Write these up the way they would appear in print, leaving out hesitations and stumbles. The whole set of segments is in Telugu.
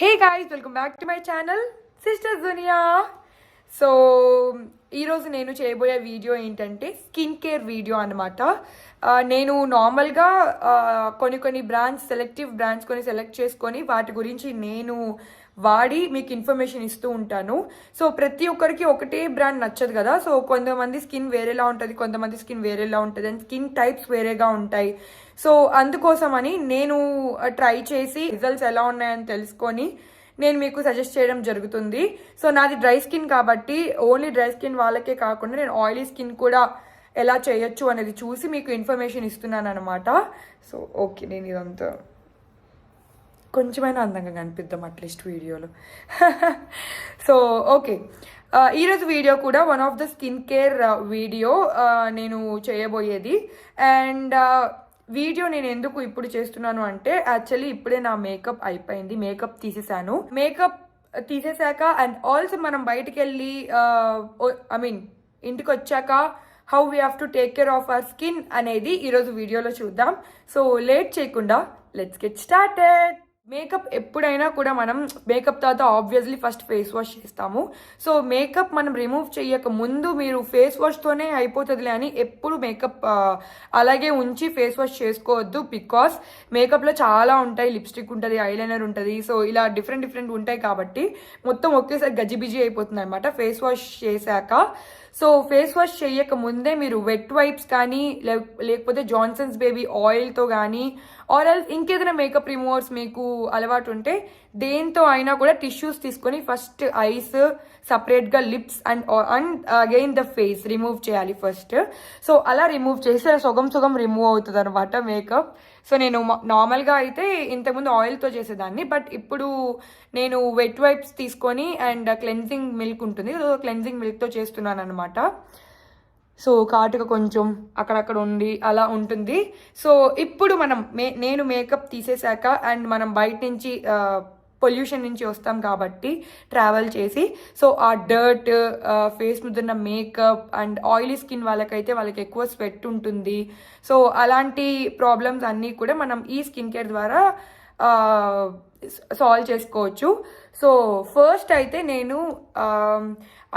Hey guys, welcome back to my channel SistersDhuniya. So ఈరోజు నేను చేయబోయే వీడియో ఏంటంటే స్కిన్ కేర్ వీడియో అనమాట. నేను నార్మల్గా కొన్ని బ్రాండ్స్ సెలెక్టివ్ బ్రాండ్స్ సెలెక్ట్ చేసుకొని వాటి గురించి నేను వాడి మీకు ఇన్ఫర్మేషన్ ఇస్తూ ఉంటాను. సో ప్రతి ఒక్కరికి ఒకటే బ్రాండ్ నచ్చదు కదా. సో కొంతమంది స్కిన్ వేరేలా ఉంటుంది, కొంతమంది స్కిన్ వేరేలా ఉంటుంది, అండ్ స్కిన్ టైప్స్ వేరేగా ఉంటాయి. సో అందుకోసమని నేను ట్రై చేసి రిజల్ట్స్ ఎలా ఉన్నాయని తెలుసుకొని నేను మీకు సజెస్ట్ చేయడం జరుగుతుంది. సో నాది డ్రై స్కిన్ కాబట్టి ఓన్లీ డ్రై స్కిన్ వాళ్ళకే కాకుండా నేను ఆయిలీ స్కిన్ కూడా ఎలా చేయొచ్చు అనేది చూసి మీకు ఇన్ఫర్మేషన్ ఇస్తున్నాను అనమాట. సో ఓకే, నేను ఇదంతా కొంచెమైనా అందంగా కనిపిద్దాం అట్లీస్ట్ వీడియోలో. సో ఓకే, ఈరోజు వీడియో కూడా one of the skin care video నేను చేయబోయేది. అండ్ వీడియో నేను ఎందుకు ఇప్పుడు చేస్తున్నాను అంటే యాక్చువల్లీ ఇప్పుడే నా మేకప్ అయిపోయింది, మేకప్ తీసేసాను. మేకప్ తీసేసాక అండ్ ఆల్సో మనం బయటికి వెళ్ళి ఇంటికి వచ్చాక how we have to take care of our skin అనేది ఈరోజు వీడియోలో చూద్దాం. సో లేట్ చేయకుండా లెట్స్ గెట్ స్టార్టెడ్. మేకప్ ఎప్పుడైనా కూడా మనం మేకప్ తర్వాత ఆబ్వియస్లీ ఫస్ట్ ఫేస్ వాష్ చేస్తాము. సో మేకప్ మనం రిమూవ్ చేయక ముందు మీరు ఫేస్ వాష్తోనే అయిపోతుందిలే అని ఎప్పుడు మేకప్ అలాగే ఉంచి ఫేస్ వాష్ చేసుకోవద్దు. బికాస్ మేకప్లో చాలా ఉంటాయి, లిప్స్టిక్ ఉంటుంది, ఐలైనర్ ఉంటుంది, సో ఇలా డిఫరెంట్ ఉంటాయి కాబట్టి మొత్తం ఒకేసారి గజిబిజి అయిపోతుంది అనమాట ఫేస్ వాష్ చేశాక. సో ఫేస్ వాష్ చేయక ముందే మీరు వెట్ వైప్స్ కానీ లేకపోతే జాన్సన్స్ బేబీ ఆయిల్తో కానీ ఆర్ ఎల్స్ ఇంకేదైనా మేకప్ రిమూవర్స్ మీకు అలవాటు ఉంటే దేంతో అయినా కూడా టిష్యూస్ తీసుకొని ఫస్ట్ ఐస్ సపరేట్గా lips and again the face remove చేయాలి ఫస్ట్. సో అలా రిమూవ్ చేస్తే సగం రిమూవ్ అవుతుంది అనమాట మేకప్. సో నేను నార్మల్గా అయితే ఇంతకుముందు ఆయిల్తో చేసేదాన్ని, బట్ ఇప్పుడు నేను వెట్ వైప్స్ తీసుకొని అండ్ క్లెన్జింగ్ మిల్క్ ఉంటుంది, సో క్లెన్జింగ్ మిల్క్తో చేస్తున్నాను అనమాట. సో కాటుక కొంచెం అక్కడక్కడ ఉండి అలా ఉంటుంది. సో ఇప్పుడు నేను మేకప్ తీసేశాక అండ్ మనం బయట నుంచి పొల్యూషన్ నుంచి వస్తాం కాబట్టి ట్రావెల్ చేసి, సో ఆ డర్ట్ ఫేస్ మీద ఉన్న మేకప్ అండ్ ఆయిలీ స్కిన్ వాళ్ళకి ఎక్కువ స్వెట్ ఉంటుంది. సో అలాంటి ప్రాబ్లమ్స్ అన్నీ కూడా మనం ఈ స్కిన్ కేర్ ద్వారా సాల్వ్ చేసుకోవచ్చు. సో ఫస్ట్ అయితే నేను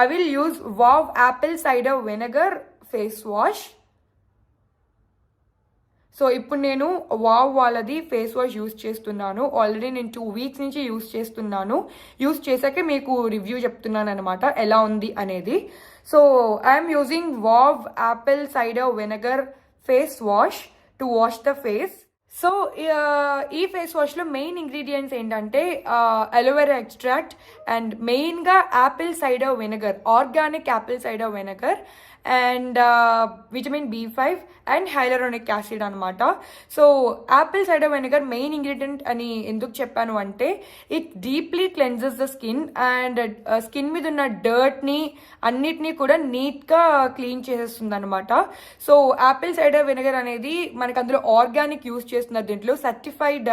I will use wow apple cider vinegar face wash. So ఇప్పుడు నేను వావ్ వాళ్ళది ఫేస్ వాష్ యూస్ చేస్తున్నాను. ఆల్రెడీ నేను 2 వీక్స్ నుంచి యూస్ చేస్తున్నాను. యూస్ చేశాకే మీకు రివ్యూ చెప్తున్నాను అనమాట ఎలా ఉంది అనేది. So I'm using wow apple cider vinegar face wash to wash the face. So ఈ ఫేస్ వాష్లో మెయిన్ ఇంగ్రీడియంట్స్ ఏంటంటే అలోవెరా ఎక్స్ట్రాక్ట్ అండ్ మెయిన్గా apple cider vinegar, organic apple cider vinegar and vitamin B5 and hyaluronic acid అనమాట. So apple cider vinegar main ingredient అని ఎందుకు చెప్పాను అంటే it deeply cleanses the skin and skin మీద ఉన్న డర్ట్ని అన్నిటినీ కూడా నీట్గా క్లీన్ చేసేస్తుంది అనమాట. సో యాపిల్ సైడర్ వెనిగర్ అనేది మనకు అందులో ఆర్గానిక్ యూస్ చేస్తున్నారు, దీంట్లో certified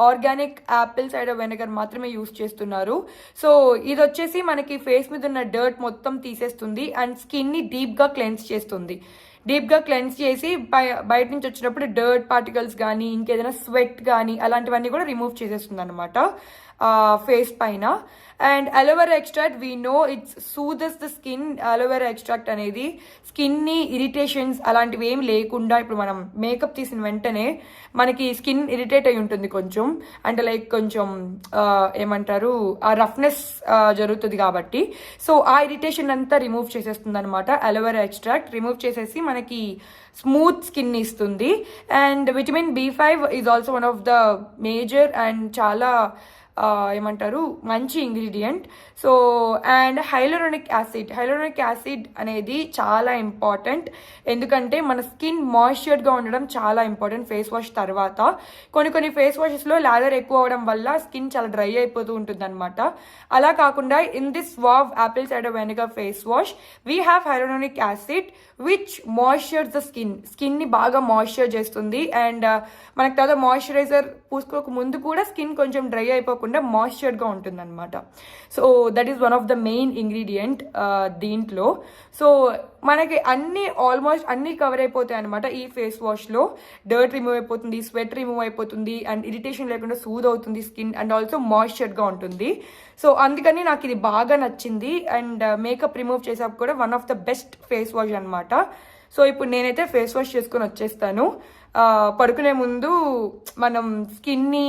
organic apple cider vinegar మాత్రమే యూస్ చేస్తున్నారు. సో ఇది వచ్చేసి మనకి ఫేస్ మీద ఉన్న డర్ట్ మొత్తం తీసేస్తుంది అండ్ స్కిన్ని డీప్గా క్లెన్స్ చేస్తుంది. డీప్గా క్లెన్స్ చేసి బయట నుంచి వచ్చినప్పుడు డర్ట్ పార్టికల్స్ కానీ ఇంకేదైనా స్వెట్ కానీ అలాంటివన్నీ కూడా రిమూవ్ చేసేస్తుంది అనమాట ఫేస్ పైన. And aloe vera extract we know it's soothes the skin. Aloe vera extract అనేది స్కిన్ని ఇరిటేషన్స్ అలాంటివి ఏమి లేకుండా, ఇప్పుడు మనం మేకప్ తీసిన వెంటనే మనకి స్కిన్ ఇరిటేట్ అయి ఉంటుంది కొంచెం, అంటే లైక్ కొంచెం ఏమంటారు ఆ రఫ్నెస్ జరుగుతుంది కాబట్టి, సో ఆ ఇరిటేషన్ అంతా రిమూవ్ చేసేస్తుంది అనమాట అలోవెరా ఎక్స్ట్రాక్ట్. రిమూవ్ చేసేసి మనకి స్మూత్ స్కిన్ ఇస్తుంది. And vitamin B5 is also one of the major and చాలా ఏమంటారు మంచి ingredient. So and hyaluronic acid అనేది చాలా ఇంపార్టెంట్, ఎందుకంటే మన స్కిన్ మాయిశ్చర్గా ఉండడం చాలా ఇంపార్టెంట్ ఫేస్ వాష్ తర్వాత. కొన్ని ఫేస్ వాషెస్లో లాదర్ ఎక్కువ అవడం వల్ల స్కిన్ చాలా డ్రై అయిపోతూ ఉంటుంది అనమాట. అలా కాకుండా in this wow apple cider vinegar face wash we have hyaluronic acid which moistures the స్కిన్ని బాగా మాయిశ్చర్ చేస్తుంది. అండ్ మనకు తర్వాత మాయిశ్చరైజర్ పూసుకోక ముందు కూడా స్కిన్ కొంచెం డ్రై అయిపోకుండా కాకుండా మాయిశ్చర్గా ఉంటుందన్నమాట. So that is one of the main ingredient దీంట్లో. సో మనకి ఆల్మోస్ట్ అన్నీ కవర్ అయిపోతాయి అనమాట ఈ ఫేస్ వాష్లో. డర్ట్ రిమూవ్ అయిపోతుంది, స్వెట్ రిమూవ్ అయిపోతుంది, అండ్ ఇరిటేషన్ లేకుండా సూద్ అవుతుంది స్కిన్, అండ్ ఆల్సో మాయిశ్చర్గా ఉంటుంది. సో అందుకని నాకు ఇది బాగా నచ్చింది. అండ్ మేకప్ రిమూవ్ చేసాక కూడా one of the best face wash అనమాట. సో ఇప్పుడు నేనైతే ఫేస్ వాష్ చేసుకొని వచ్చేస్తాను. పడుకునే ముందు మనం స్కిన్ని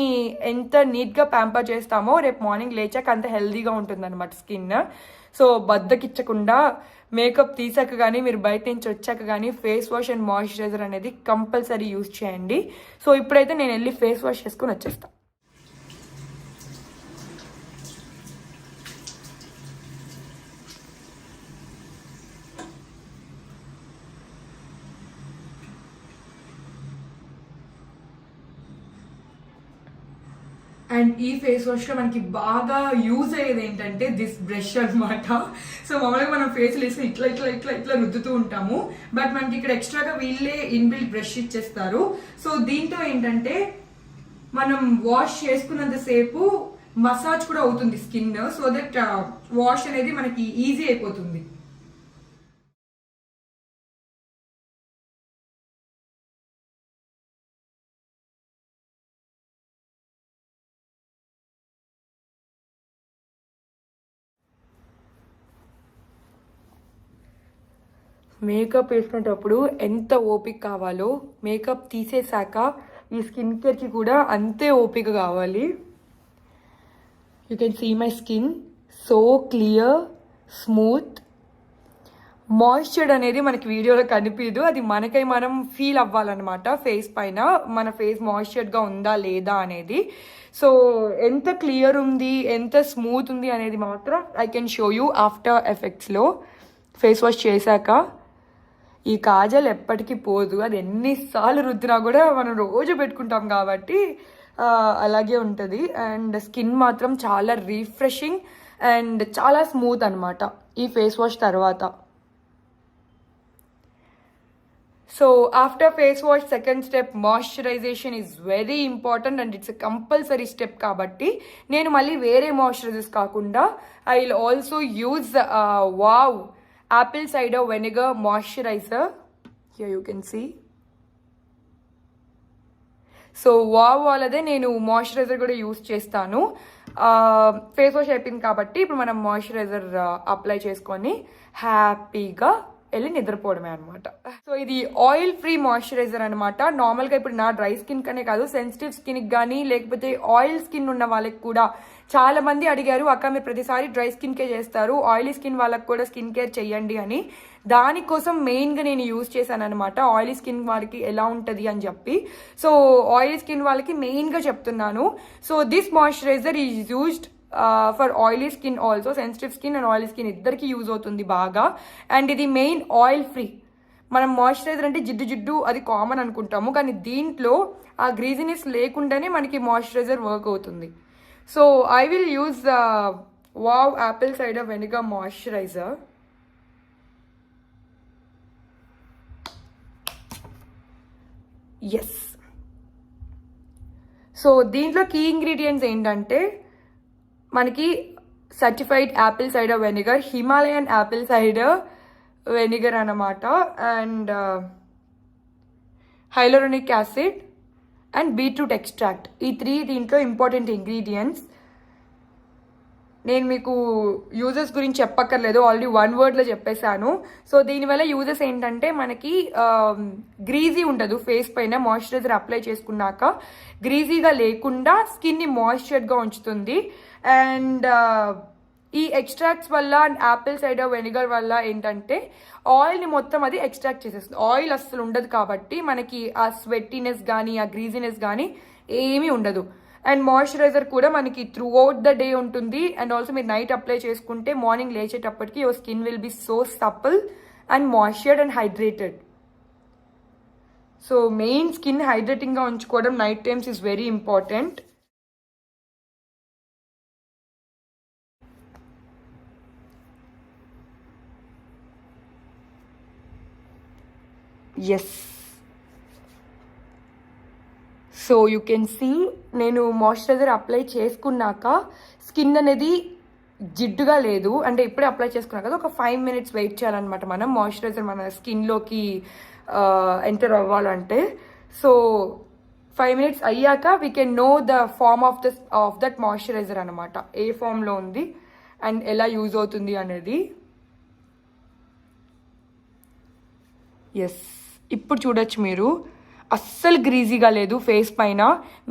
ఎంత నీట్గా ప్యాంపర్ చేస్తామో రేపు మార్నింగ్ లేచాక అంత హెల్దీగా ఉంటుందన్నమాట స్కిన్. సో బద్దకిచ్చకుండా మేకప్ తీసాక కానీ మీరు బయట నుంచి వచ్చాక కానీ ఫేస్ వాష్ అండ్ మాయిశ్చరైజర్ అనేది కంపల్సరీ యూజ్ చేయండి. సో ఇప్పుడైతే నేను వెళ్ళి ఫేస్ వాష్ చేసుకొని వచ్చేస్తాను. అండ్ ఈ ఫేస్ వాష్లో మనకి బాగా యూజ్ అయ్యేది ఏంటంటే దిస్ బ్రష్ అనమాట. సో మామూలుగా మనం ఫేస్ వేసుకుని ఇట్లా ఇట్లా ఇట్లా ఇట్లా రుద్దుతూ ఉంటాము, బట్ మనకి ఇక్కడ ఎక్స్ట్రాగా వీళ్ళే ఇన్బిల్ట్ బ్రష్ ఇచ్చేస్తారు. సో దీంతో ఏంటంటే మనం వాష్ చేసుకున్నంతసేపు మసాజ్ కూడా అవుతుంది స్కిన్, సో దట్ వాష్ అనేది మనకి ఈజీ అయిపోతుంది. మేకప్ వేసుకునేటప్పుడు ఎంత ఓపిక కావాలో మేకప్ తీసేసాక ఈ స్కిన్ కేర్కి కూడా అంతే ఓపిక కావాలి. You can see my skin so clear, smooth. Moisture అనేది మనకి వీడియోలో కనిపించదు, అది మనకై మనం ఫీల్ అవ్వాలన్నమాట ఫేస్ పైన, మన ఫేస్ మాయిశ్చర్గా ఉందా లేదా అనేది. సో ఎంత క్లియర్ ఉంది, ఎంత స్మూత్ ఉంది అనేది మాత్రం I can show you after ఎఫెక్ట్స్లో. ఫేస్ వాష్ చేశాక ఈ కాజల్ ఎప్పటికీ పోదు, అది ఎన్నిసార్లు రుద్దినా కూడా మనం రోజు పెట్టుకుంటాం కాబట్టి అలాగే ఉంటుంది. అండ్ స్కిన్ మాత్రం చాలా రిఫ్రెషింగ్ అండ్ చాలా స్మూత్ అనమాట ఈ ఫేస్ వాష్ తర్వాత. So after face wash second step moisturisation is very important and it's a compulsory step. కాబట్టి నేను మళ్ళీ వేరే మాయిశ్చరైజర్స్ కాకుండా I will also use wow apple cider vinegar moisturizer. Here you can see. So వాళ్ళదే నేను మాయిశ్చరైజర్ కూడా యూజ్ చేస్తాను. ఫేస్ వాష్ అయిపోయింది కాబట్టి ఇప్పుడు మనం మాయిశ్చరైజర్ అప్లై చేసుకొని హ్యాపీగా వెళ్ళి నిద్రపోవడమే అనమాట. సో ఇది ఆయిల్ ఫ్రీ మాయిశ్చరైజర్ అనమాట. నార్మల్గా ఇప్పుడు నా డ్రై స్కిన్ కనే కాదు, సెన్సిటివ్ స్కిన్కి కానీ లేకపోతే ఆయిల్ స్కిన్ ఉన్న వాళ్ళకి కూడా చాలా మంది అడిగారు, అక్క మీరు ప్రతిసారి డ్రై స్కిన్కే చేస్తారు, ఆయిలీ స్కిన్ వాళ్ళకి కూడా స్కిన్ కేర్ చెయ్యండి అని. దానికోసం మెయిన్గా నేను యూజ్ చేశాను అనమాట, ఆయిలీ స్కిన్ వాళ్ళకి ఎలా ఉంటుంది అని చెప్పి. సో ఆయిలీ స్కిన్ వాళ్ళకి మెయిన్గా చెప్తున్నాను. So this moisturiser is used for oily skin also, sensitive skin and oily skin ఇద్దరికి యూజ్ అవుతుంది బాగా. అండ్ ఇది మెయిన్ ఆయిల్ ఫ్రీ. మనం మాయిశ్చరైజర్ అంటే జిడ్డు జిడ్డు అది కామన్ అనుకుంటాము, కానీ దీంట్లో ఆ గ్రీజినెస్ లేకుండానే మనకి మాయిశ్చరైజర్ వర్క్ అవుతుంది. So I will use wow apple cider vinegar moisturiser. Yes. So దీంట్లో కీ ఇంగ్రీడియంట్స్ ఏంటంటే మనకి certified apple cider vinegar, Himalayan apple cider vinegar అన్నమాట, and hyaluronic acid and beetroot extract. ఈ 3 దీంట్లో ఇంపార్టెంట్ ఇంగ్రీడియంట్స్. నేను మీకు యూజెస్ గురించి చెప్పక్కర్లేదు, ఆల్రెడీ 1 వర్డ్లో చెప్పేశాను. సో దీనివల్ల యూజెస్ ఏంటంటే మనకి గ్రీజీ ఉండదు ఫేస్ పైన, మాయిశ్చరైజర్ అప్లై చేసుకున్నాక గ్రీజీగా లేకుండా స్కిన్ని మాయిశ్చర్గా ఉంచుతుంది. అండ్ ఈ ఎక్స్ట్రాక్ట్స్ వల్ల అండ్ యాపిల్ సైడర్ వెనిగర్ వల్ల ఏంటంటే ఆయిల్ని మొత్తం అది ఎక్స్ట్రాక్ట్ చేసేస్తుంది. ఆయిల్ అస్సలు ఉండదు కాబట్టి మనకి ఆ స్వెట్టినెస్ కానీ ఆ గ్రీజీనెస్ కానీ ఏమీ ఉండదు. అండ్ మాయిశ్చరైజర్ కూడా మనకి త్రూ అవుట్ ద డే ఉంటుంది. అండ్ ఆల్సో మీరు నైట్ అప్లై చేసుకుంటే మార్నింగ్ లేచేటప్పటికి your skin will be so supple and moisturised and hydrated. So main skin హైడ్రేటింగ్గా ఉంచుకోవడం night times is very important. Yes. So you can see నేను మాయిశ్చరైజర్ అప్లై చేసుకున్నాక స్కిన్ అనేది జిడ్డుగా లేదు. అంటే ఇప్పుడే అప్లై చేసుకున్నా కదా, ఒక 5 minutes వెయిట్ చేయాలన్నమాట మనం మాయిశ్చరైజర్ మన స్కిన్లోకి ఎంటర్ అవ్వాలంటే. సో 5 minutes అయ్యాక we can know the form of that moisturiser అనమాట, ఏ ఫామ్లో ఉంది అండ్ ఎలా యూజ్ అవుతుంది అనేది. ఎస్, ఇప్పుడు చూడొచ్చు మీరు, అస్సలు గ్రీజీగా లేదు ఫేస్ పైన.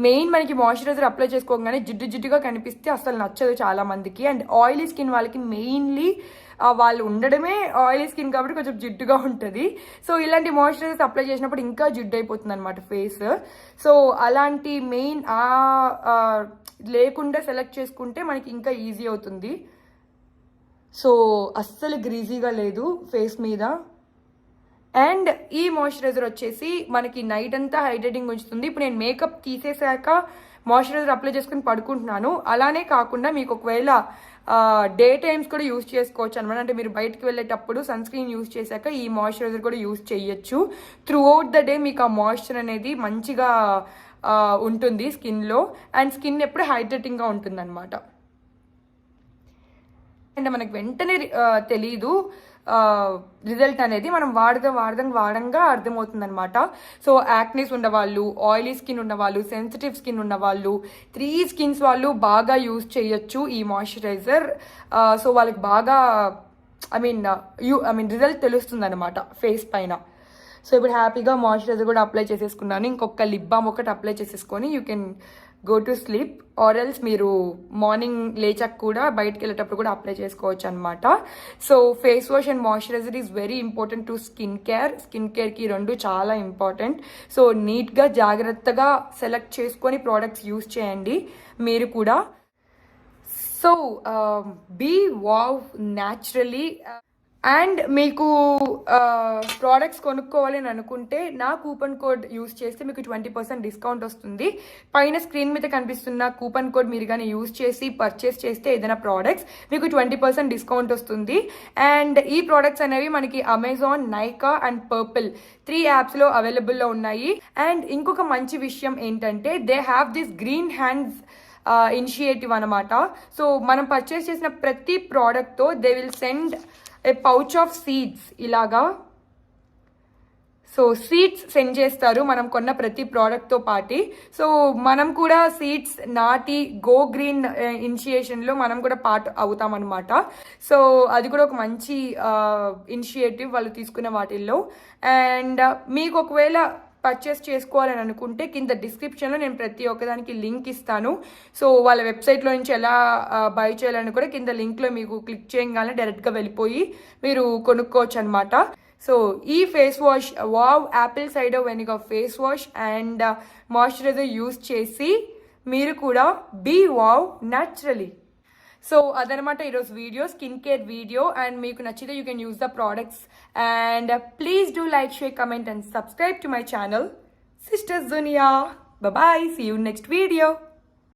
మెయిన్ మనకి మాయిశ్చరైజర్ అప్లై చేసుకోగానే జిడ్డుగా కనిపిస్తే అస్సలు నచ్చదు చాలా మందికి. అండ్ ఆయిలీ స్కిన్ వాళ్ళకి మెయిన్లీ వాళ్ళు ఉండడమే ఆయిలీ స్కిన్ కాబట్టి కొంచెం జిడ్డుగా ఉంటుంది. సో ఇలాంటి మాయిశ్చరైజర్స్ అప్లై చేసినప్పుడు ఇంకా జిడ్డు అయిపోతుంది అనమాట ఫేస్. సో అలాంటి మెయిన్ లేకుండా సెలెక్ట్ చేసుకుంటే మనకి ఇంకా ఈజీ అవుతుంది. సో అస్సలు గ్రీజీగా లేదు ఫేస్ మీద. అండ్ ఈ మాయిశ్చరైజర్ వచ్చేసి మనకి నైట్ అంతా హైడ్రేటింగ్ ఉంచుతుంది. ఇప్పుడు నేను మేకప్ తీసేసాక మాయిశ్చరైజర్ అప్లై చేసుకుని పడుకుంటున్నాను. అలానే కాకుండా మీకు ఒకవేళ డే టైమ్స్ కూడా యూజ్ చేసుకోవచ్చు అనమాట. అంటే మీరు బయటకు వెళ్ళేటప్పుడు సన్ స్క్రీన్ యూజ్ చేశాక ఈ మాయిశ్చరైజర్ కూడా యూజ్ చేయొచ్చు. త్రూ అవుట్ ద డే మీకు ఆ మాయిశ్చర్ అనేది మంచిగా ఉంటుంది స్కిన్లో. అండ్ స్కిన్ ఎప్పుడు హైడ్రేటింగ్గా ఉంటుంది అనమాట. అండ్ మనకు వెంటనే తెలీదు రిజల్ట్ అనేది, మనం వాడంగా అర్థమవుతుంది అనమాట. సో యాక్నీస్ ఉన్నవాళ్ళు, ఆయిలీ స్కిన్ ఉన్నవాళ్ళు, సెన్సిటివ్ స్కిన్ ఉన్నవాళ్ళు, 3 skins వాళ్ళు బాగా యూజ్ చేయొచ్చు ఈ మాయిశ్చరైజర్. సో వాళ్ళకి బాగా ఐ మీన్ రిజల్ట్ తెలుస్తుంది అనమాట ఫేస్ పైన. సో ఇప్పుడు హ్యాపీగా మాయిశ్చరైజర్ కూడా అప్లై చేసేసుకున్నాను. ఇంకొక లిప్ బామ్ ఒకటి అప్లై చేసేసుకొని you can go to sleep. Or else మీరు మార్నింగ్ లేచాక కూడా బయటకు వెళ్ళేటప్పుడు కూడా అప్లై చేసుకోవచ్చు అనమాట. So face wash and moisturiser is very important to skin కేర్కి 2 చాలా ఇంపార్టెంట్. సో నీట్గా జాగ్రత్తగా సెలెక్ట్ చేసుకొని ప్రోడక్ట్స్ యూజ్ చేయండి మీరు కూడా. So be wow naturally. And మీకు ప్రోడక్ట్స్ కొనుక్కోవాలి అని అనుకుంటే నా కూపన్ కోడ్ యూజ్ చేస్తే మీకు 20% డిస్కౌంట్ వస్తుంది. పైన స్క్రీన్ మీద కనిపిస్తున్న కూపన్ కోడ్ మీరు కానీ యూజ్ చేసి పర్చేస్ చేస్తే ఏదైనా ప్రోడక్ట్స్ మీకు 20% డిస్కౌంట్ వస్తుంది. అండ్ ఈ ప్రోడక్ట్స్ అనేవి మనకి అమెజాన్, నైకా అండ్ పర్పుల్ 3 యాప్స్లో అవైలబుల్లో ఉన్నాయి. అండ్ ఇంకొక మంచి విషయం ఏంటంటే they have this green hands initiative అనమాట. సో మనం పర్చేస్ చేసిన ప్రతి ప్రోడక్ట్తో they will send a pouch of seeds ఇలాగా. సో సీడ్స్ సెండ్ చేస్తారు మనం కొన్న ప్రతి ప్రోడక్ట్తో పాటి. సో మనం కూడా సీడ్స్ నాటి గో గ్రీన్ ఇనిషియేషన్లో మనం కూడా పార్ట్ అవుతామన్నమాట. సో అది కూడా ఒక మంచి ఇనిషియేటివ్ వాళ్ళు తీసుకున్న వాటిల్లో. అండ్ మీకు ఒకవేళ పర్చేస్ చేసుకోవాలని అనుకుంటే కింద డిస్క్రిప్షన్లో నేను ప్రతి ఒక్కదానికి లింక్ ఇస్తాను. సో వాళ్ళ వెబ్సైట్లో నుంచి ఎలా బై చేయాలని కూడా కింద లింక్లో మీకు క్లిక్ చేయగానే డైరెక్ట్గా వెళ్ళిపోయి మీరు కొనుక్కోవచ్చు అనమాట. సో ఈ face wash wow apple cider vinegar face wash and moisturiser use చేసి మీరు కూడా బీ వావ్ న్యాచురలీ. సో అదనమాట ఈరోజు video, skin care video. And మీకు నచ్చితే you can use the products. And please do like, share, comment and subscribe to my channel SistersDhuniya. Bye bye. See you next video.